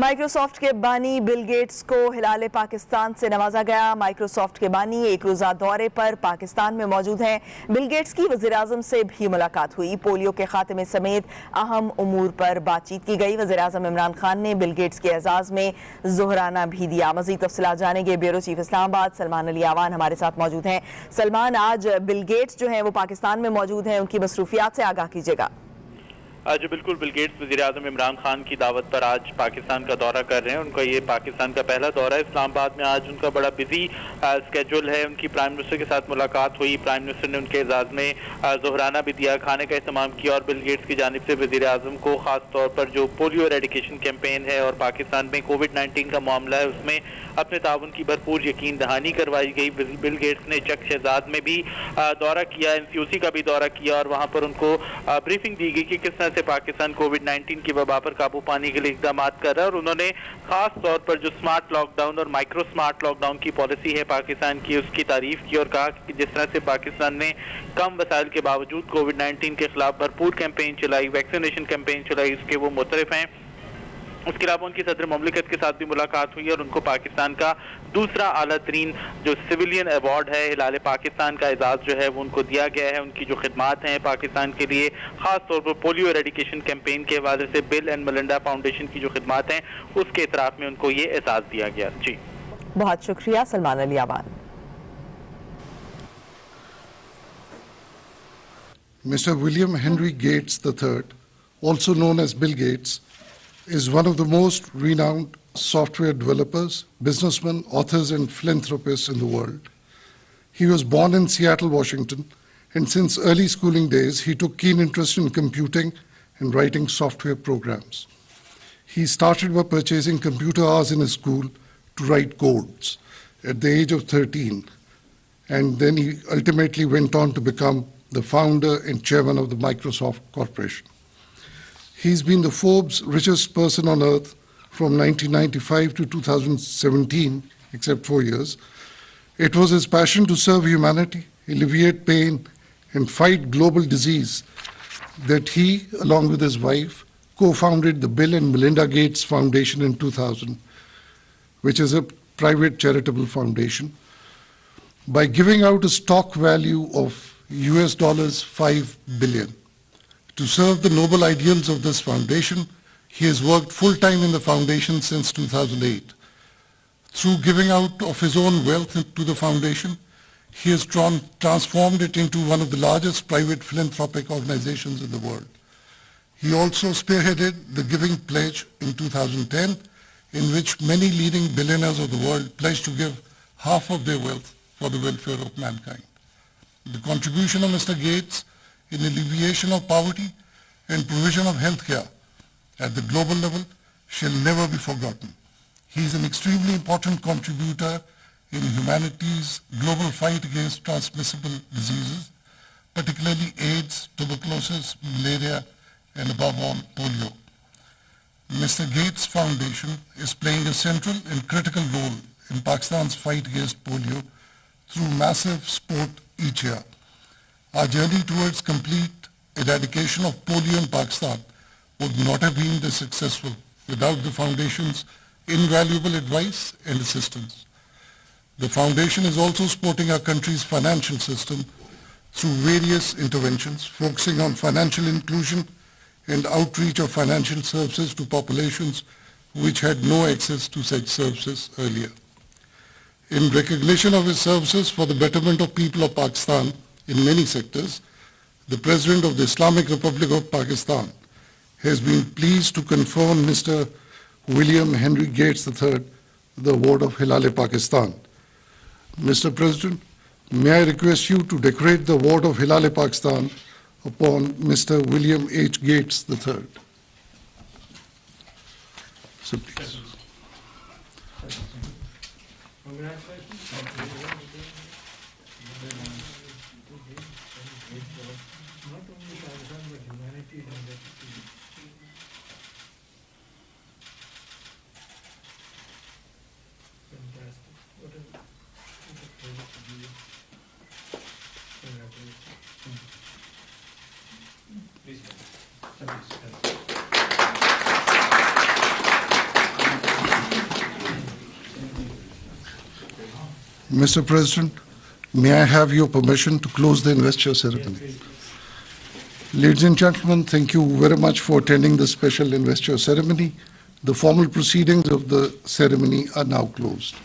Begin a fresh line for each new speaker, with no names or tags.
Microsoft کے بانی Bill Gates کو ہلال پاکستان سے نوازا گیا۔ مائیکروسافٹ کے بانی ایک روزہ دورے پر پاکستان میں موجود ہیں۔ بل گیٹس کی وزیر اعظم سے بھی ملاقات ہوئی۔ پولیو کے خاتمے سمیت اہم امور پر بات چیت کی گئی۔ وزیر اعظم عمران خان نے بل گیٹس کے اعزاز میں ظہرانہ بھی دیا۔ مزید تفصیلات جانیں گے بیورو چیف اسلام آباد سلمان علی آوان ہمارے ساتھ موجود ہیں۔ سلمان، آج بل گیٹس جو ہیں وہ پاکستان میں موجود ہیں، ان کی مصروفیات سے آگاہ کیجیے گا۔
جو بالکل بل گیٹس وزیر اعظم عمران خان کی دعوت پر آج پاکستان کا دورہ کر رہے ہیں۔ ان کا یہ پاکستان کا پہلا دورہ ہے۔ اسلام آباد میں آج ان کا بڑا بزی اسکیجول ہے۔ ان کی پرائم منسٹر کے ساتھ ملاقات ہوئی۔ پرائم منسٹر نے ان کے اعزاز میں ظہرانہ بھی دیا، کھانے کا اہتمام کیا، اور بل گیٹس کی جانب سے وزیر اعظم کو خاص طور پر جو پولیو ایریڈیکیشن کیمپین ہے اور پاکستان میں کووڈ-19 کا معاملہ ہے اس میں اپنے تعاون کی بھرپور یقین دہانی کروائی گئی۔ بل گیٹس نے چک شہزاد میں بھی دورہ کیا، NCOC کا بھی دورہ کیا، اور وہاں پر ان کو بریفنگ دی گئی کہ کس طرح سے پاکستان کووڈ-19 کی وبا پر قابو پانے کے لیے اقدامات کر رہا ہے۔ اور انہوں نے خاص طور پر جو سمارٹ لاک ڈاؤن اور مائکرو سمارٹ لاک ڈاؤن کی پالیسی ہے پاکستان کی، اس کی تعریف کی اور کہا کہ جس طرح سے پاکستان نے کم وسائل کے باوجود کووڈ-19 کے خلاف بھرپور کیمپین چلائی، ویکسینیشن کیمپین چلائی، اس کے وہ معترف ہیں۔ اس کے علاوہ ان کی صدر مملکت کے ساتھ بھی ملاقات ہوئی اور ان کو پاکستان کا دوسرا اعلیٰ ترین جو سویلین ایوارڈ ہے ہلال پاکستان کا اعزاز جو ہے وہ ان کو دیا گیا ہے۔ ان کی جو خدمات ہیں پاکستان کے لیے، خاص طور پر پولیو ایریڈیکیشن کیمپین کے حوالے سے بل اینڈ ملنڈا فاؤنڈیشن کی جو خدمات ہیں اس کے اعتراف میں ان کو یہ اعزاز دیا گیا۔ جی
بہت شکریہ Salman Ali آبان۔
Mr. William Henry Gates III, also known as Bill Gates, is one of the most renowned software developers, businessmen, authors, and philanthropists in the world. He was born in Seattle, Washington, and since early schooling days, he took keen interest in computing and writing software programs. He started by purchasing computer hours in his school to write codes at the age of 13, and then he ultimately went on to become the founder and chairman of the Microsoft Corporation. He's been the Forbes richest person on earth from 1995 to 2017, except 4 years. It was his passion to serve humanity, alleviate pain, and fight global disease that he, along with his wife, co-founded the Bill and Melinda Gates Foundation in 2000, which is a private charitable foundation, by giving out a stock value of $5 billion. To serve the noble ideals of this foundation, he has worked full-time in the foundation since 2008. Through giving out of his own wealth to the foundation, he has transformed it into one of the largest private philanthropic organizations in the world. He also spearheaded the Giving Pledge in 2010, in which many leading billionaires of the world pledged to give half of their wealth for the welfare of mankind. The contribution of Mr. Gates in alleviation of poverty and provision of health care at the global level shall never be forgotten. He is an extremely important contributor in humanity's global fight against transmissible diseases, particularly AIDS, tuberculosis, malaria, and above all, polio. Mr. Gates Foundation is playing a central and critical role in Pakistan's fight against polio through massive support each year. Our journey towards complete eradication of polio in Pakistan would not have been this successful without the Foundation's invaluable advice and assistance. The Foundation is also supporting our country's financial system through various interventions, focusing on financial inclusion and outreach of financial services to populations which had no access to such services earlier. In recognition of his services for the betterment of people of Pakistan in many sectors, the President of the Islamic Republic of Pakistan has been pleased to confer on Mr. William Henry Gates III the award of Hilal Pakistan. Mr. President, may I request you to decorate the award of Hilal Pakistan upon Mr. William H. Gates III. So please. Mr. President, may I have your permission to close the investor ceremony? Ladies and gentlemen, thank you very much for attending the special investor ceremony. The formal proceedings of the ceremony are now closed.